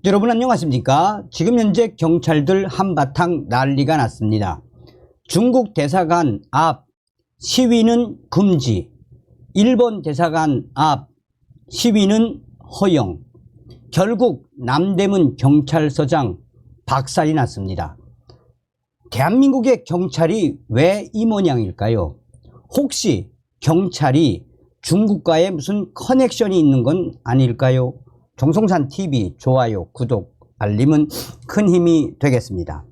여러분 안녕하십니까? 지금 현재 경찰들 한바탕 난리가 났습니다. 중국 대사관 앞 시위는 금지, 일본 대사관 앞 시위는 허용. 결국 남대문 경찰서장 박살이 났습니다. 대한민국의 경찰이 왜 이 모양일까요? 혹시 경찰이 중국과의 무슨 커넥션이 있는 건 아닐까요? 정성산TV 좋아요, 구독, 알림은 큰 힘이 되겠습니다.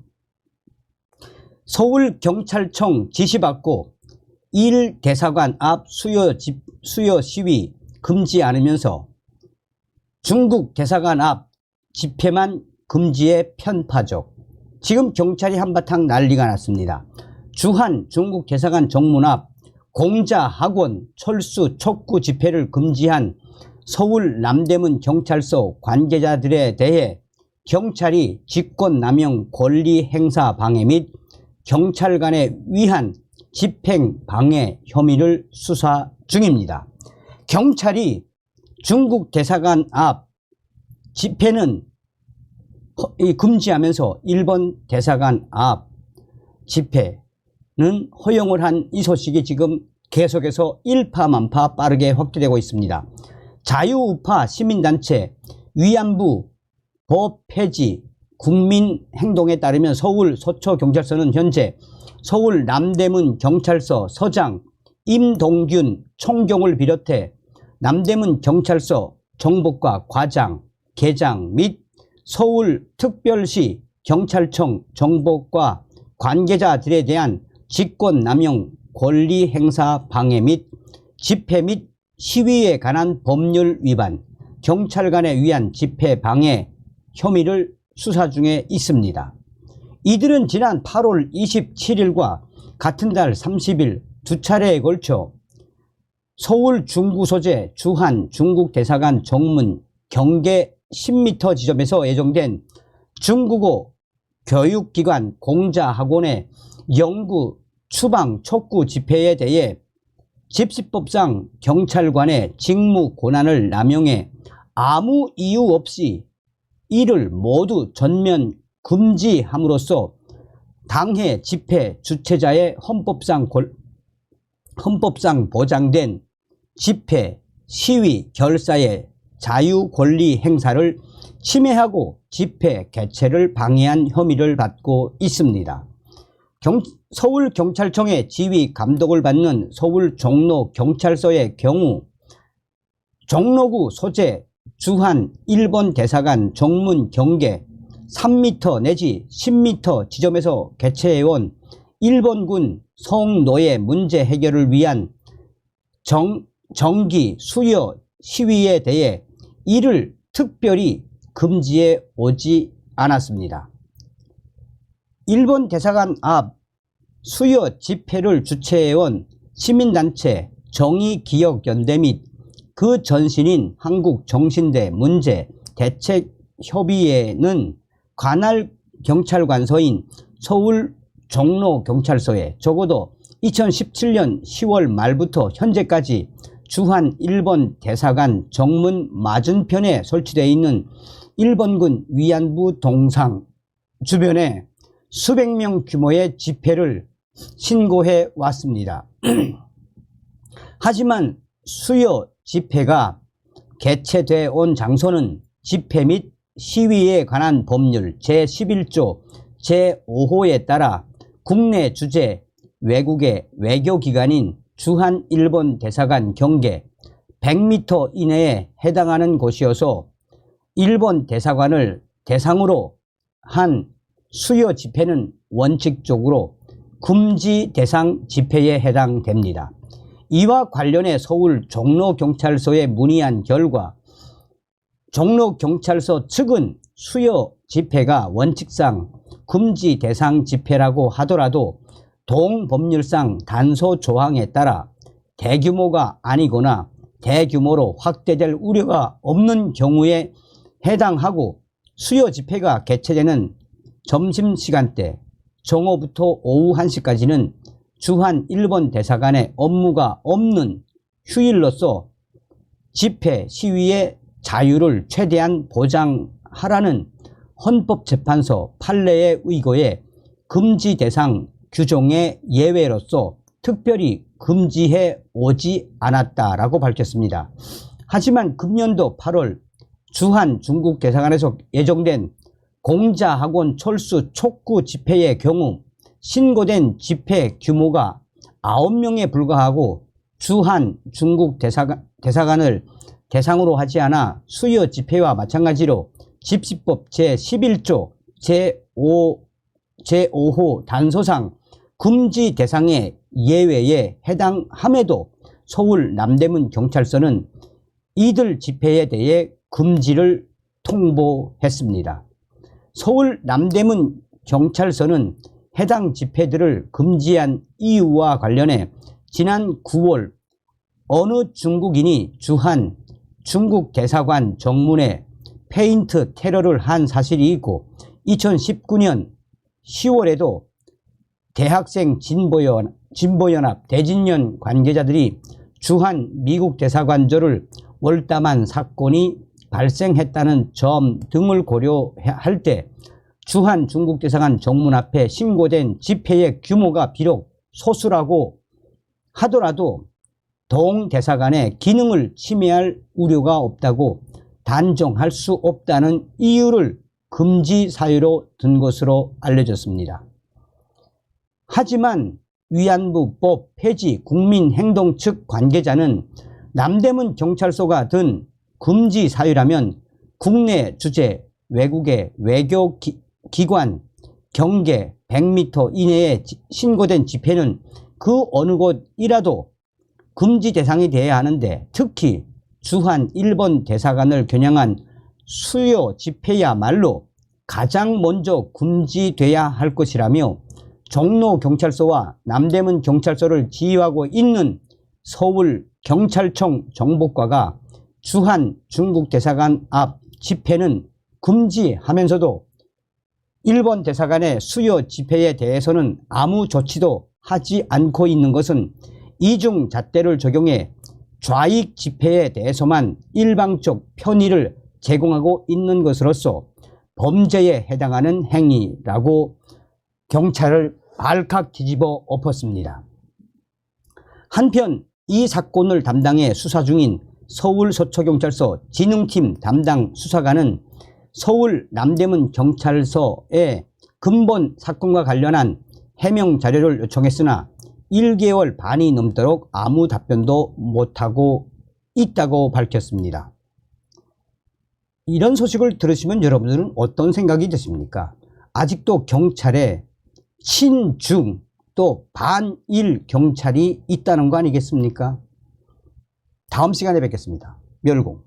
서울경찰청 지시받고 1대사관 앞 수요 시위 금지 않으면서 중국 대사관 앞 집회만 금지의 편파적. 지금 경찰이 한바탕 난리가 났습니다. 주한 중국 대사관 정문 앞 공자, 학원, 철수, 촉구 집회를 금지한 서울 남대문 경찰서 관계자들에 대해 경찰이 직권남용 권리행사 방해 및 경찰관에 의한 집행방해 혐의를 수사 중입니다. 경찰이 중국 대사관 앞 집회는 금지하면서 일본 대사관 앞 집회는 허용을 한 이 소식이 지금 계속해서 일파만파 빠르게 확대되고 있습니다. 자유우파 시민단체 위안부 법 폐지 국민행동에 따르면 서울 서초경찰서는 현재 서울 남대문 경찰서 서장 임동균 총경을 비롯해 남대문 경찰서 정보과 과장, 계장 및 서울특별시 경찰청 정보과 관계자들에 대한 직권남용 권리행사 방해 및 집회 및 시위에 관한 법률 위반, 경찰관에 의한 집회 방해 혐의를 수사 중에 있습니다. 이들은 지난 8월 27일과 같은 달 30일 두 차례에 걸쳐 서울 중구 소재 주한 중국 대사관 정문 경계 10m 지점에서 예정된 중국어 교육기관 공자학원의 연구 추방 촉구 집회에 대해 집시법상 경찰관의 직무 권한을 남용해 아무 이유 없이 이를 모두 전면 금지함으로써 당해 집회 주최자의 헌법상 보장된 집회, 시위, 결사의 자유 권리 행사를 침해하고 집회 개최를 방해한 혐의를 받고 있습니다. 서울경찰청의 지휘 감독을 받는 서울 종로경찰서의 경우 종로구 소재 주한 일본 대사관 정문 경계 3m 내지 10m 지점에서 개최해온 일본군 성노예 문제 해결을 위한 정기 수요 시위에 대해 이를 특별히 금지해 오지 않았습니다. 일본 대사관 앞 수요 집회를 주최해온 시민단체 정의기억연대 및 그 전신인 한국정신대 문제 대책협의회는 관할 경찰관서인 서울 종로경찰서에 적어도 2017년 10월 말부터 현재까지 주한 일본 대사관 정문 맞은편에 설치되어 있는 일본군 위안부 동상 주변에 수백 명 규모의 집회를 신고해 왔습니다. 하지만 수요 집회가 개최되어 온 장소는 집회 및 시위에 관한 법률 제11조 제5호에 따라 국내 주재 외국의 외교기관인 주한 일본 대사관 경계 100m 이내에 해당하는 곳이어서 일본 대사관을 대상으로 한 수요 집회는 원칙적으로 금지 대상 집회에 해당됩니다. 이와 관련해 서울 종로경찰서에 문의한 결과 종로경찰서 측은 수요 집회가 원칙상 금지 대상 집회라고 하더라도 동법률상 단서 조항에 따라 대규모가 아니거나 대규모로 확대될 우려가 없는 경우에 해당하고 수요 집회가 개최되는 점심시간대 정오부터 오후 1시까지는 주한 일본 대사관의 업무가 없는 휴일로서 집회, 시위의 자유를 최대한 보장하는 하라는 헌법재판소 판례에 의거해 금지 대상 규정의 예외로서 특별히 금지해 오지 않았다라고 밝혔습니다. 하지만 금년도 8월 주한 중국 대사관에서 예정된 공자학원 철수 촉구 집회의 경우 신고된 집회 규모가 9명에 불과하고 주한 중국 대사관을 대상으로 하지 않아 수요 집회와 마찬가지로 집시법 제11조 제5호 단서상 금지 대상의 예외에 해당함에도 서울 남대문 경찰서는 이들 집회에 대해 금지를 통보했습니다. 서울 남대문 경찰서는 해당 집회들을 금지한 이유와 관련해 지난 9월 어느 중국인이 주한 중국 대사관 정문에 페인트 테러를 한 사실이 있고 2019년 10월에도 대학생 진보연합 대진련 관계자들이 주한 미국 대사관저를 월담한 사건이 발생했다는 점 등을 고려할 때 주한 중국 대사관 정문 앞에 신고된 집회의 규모가 비록 소수라고 하더라도 동 대사관의 기능을 침해할 우려가 없다고 단정할 수 없다는 이유를 금지 사유로 든 것으로 알려졌습니다. 하지만 위안부법 폐지 국민행동 측 관계자는 남대문 경찰서가 든 금지 사유라면 국내 주재, 외국의 외교기관 경계 100m 이내에 신고된 집회는 그 어느 곳이라도 금지 대상이 되어야 하는데 특히 주한 일본 대사관을 겨냥한 수요 집회야말로 가장 먼저 금지돼야 할 것이라며 종로경찰서와 남대문 경찰서를 지휘하고 있는 서울경찰청 정보과가 주한 중국 대사관 앞 집회는 금지하면서도 일본 대사관의 수요 집회에 대해서는 아무 조치도 하지 않고 있는 것은 이중잣대를 적용해 좌익 집회에 대해서만 일방적 편의를 제공하고 있는 것으로서 범죄에 해당하는 행위라고 경찰을 발칵 뒤집어 엎었습니다. 한편 이 사건을 담당해 수사 중인 서울서초경찰서 진흥팀 담당 수사관은 서울 남대문 경찰서에 근본 사건과 관련한 해명 자료를 요청했으나 1개월 반이 넘도록 아무 답변도 못하고 있다고 밝혔습니다. 이런 소식을 들으시면 여러분들은 어떤 생각이 드십니까? 아직도 경찰에 친중 또 반일 경찰이 있다는 거 아니겠습니까? 다음 시간에 뵙겠습니다. 멸공.